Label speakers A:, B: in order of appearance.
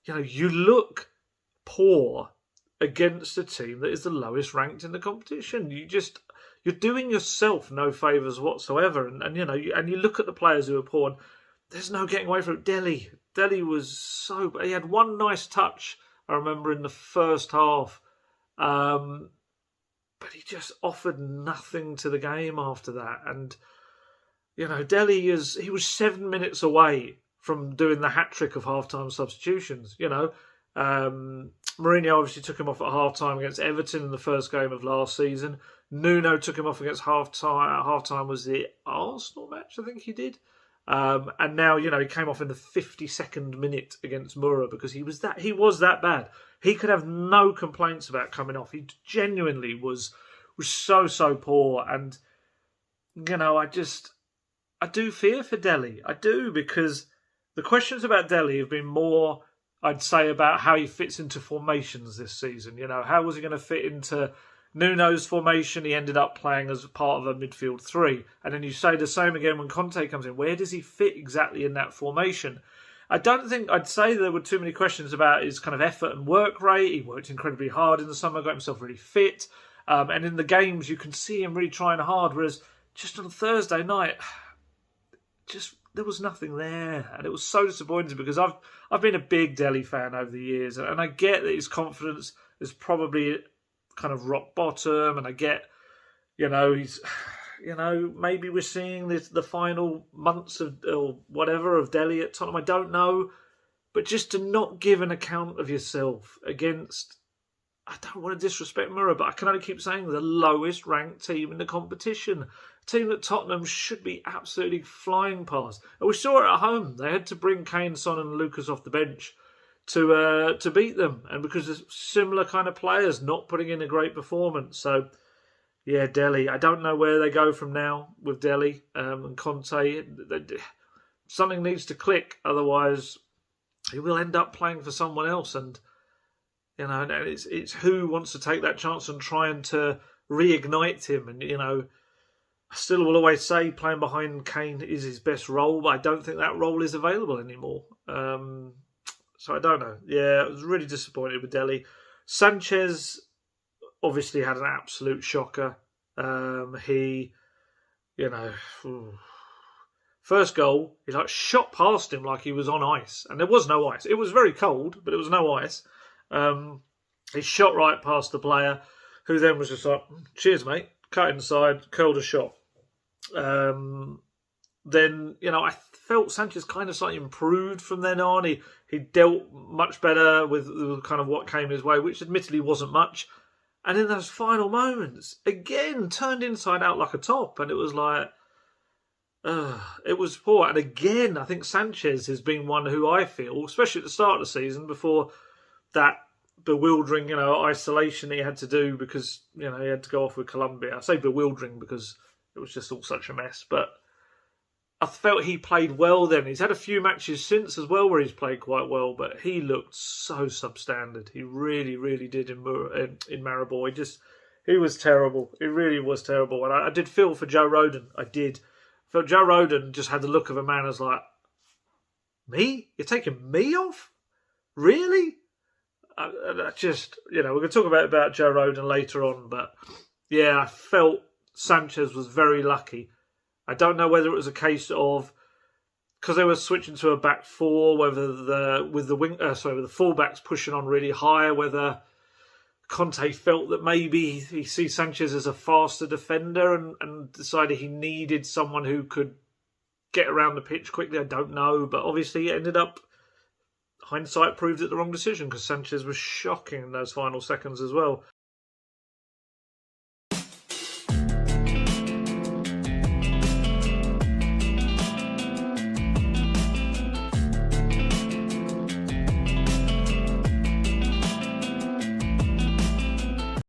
A: you look poor against a team that is the lowest ranked in the competition. You're doing yourself no favours whatsoever. And you look at the players who are poor, and there's no getting away from it. Delhi was he had one nice touch, I remember, in the first half. But he just offered nothing to the game after that. And, Delhi he was 7 minutes away from doing the hat-trick of half-time substitutions. Mourinho obviously took him off at half-time against Everton in the first game of last season. Nuno took him off against half-time. Half-time was the Arsenal match, I think he did. And now, he came off in the 52nd minute against Mura because he was that bad. He could have no complaints about coming off. He genuinely was so poor. And, I do fear for Delhi. I do, because the questions about Delhi have been more, I'd say, about how he fits into formations this season. How was he going to fit into Nuno's formation? He ended up playing as part of a midfield three. And then you say the same again when Conte comes in. Where does he fit exactly in that formation? I don't think I'd say there were too many questions about his kind of effort and work rate. He worked incredibly hard in the summer, got himself really fit. And in the games, you can see him really trying hard. Whereas just on Thursday night, there was nothing there. And it was so disappointing because I've been a big Delhi fan over the years. And I get that his confidence is probably kind of rock bottom. And I get, he's... maybe we're seeing the final months of Delhi at Tottenham. I don't know. But just to not give an account of yourself against, I don't want to disrespect Mura, but I can only keep saying the lowest ranked team in the competition. A team that Tottenham should be absolutely flying past. And we saw it at home. They had to bring Kane, Son and Lucas off the bench to beat them. And because of similar kind of players not putting in a great performance. So... yeah, Delhi. I don't know where they go from now with Delhi and Conte. Something needs to click, otherwise he will end up playing for someone else. And it's who wants to take that chance and trying to reignite him. And I still will always say playing behind Kane is his best role, but I don't think that role is available anymore. So I don't know. Yeah, I was really disappointed with Delhi. Sanchez obviously had an absolute shocker. He, first goal, he shot past him like he was on ice. And there was no ice. It was very cold, but there was no ice. He shot right past the player, who then was just like, cheers, mate. Cut inside, curled a shot. Then, I felt Sanchez kind of slightly improved from then on. He dealt much better with kind of what came his way, which admittedly wasn't much. And in those final moments, again, turned inside out like a top. And it was like, it was poor. And again, I think Sanchez has been one who I feel, especially at the start of the season, before that bewildering, isolation he had to do because, he had to go off with Colombia. I say bewildering because it was just all such a mess. But I felt he played well then. He's had a few matches since as well where he's played quite well, but he looked so substandard. He really, really did in Maribor. He was terrible. He really was terrible. And I did feel for Joe Rodon. I did. I felt Joe Rodon just had the look of a man as like, me? You're taking me off? Really? We're going to talk about Joe Rodon later on, but yeah, I felt Sanchez was very lucky. I don't know whether it was a case of because they were switching to a back four, whether with the fullbacks pushing on really high, whether Conte felt that maybe he sees Sanchez as a faster defender and decided he needed someone who could get around the pitch quickly. I don't know, but obviously it ended up. Hindsight proved it the wrong decision because Sanchez was shocking in those final seconds as well.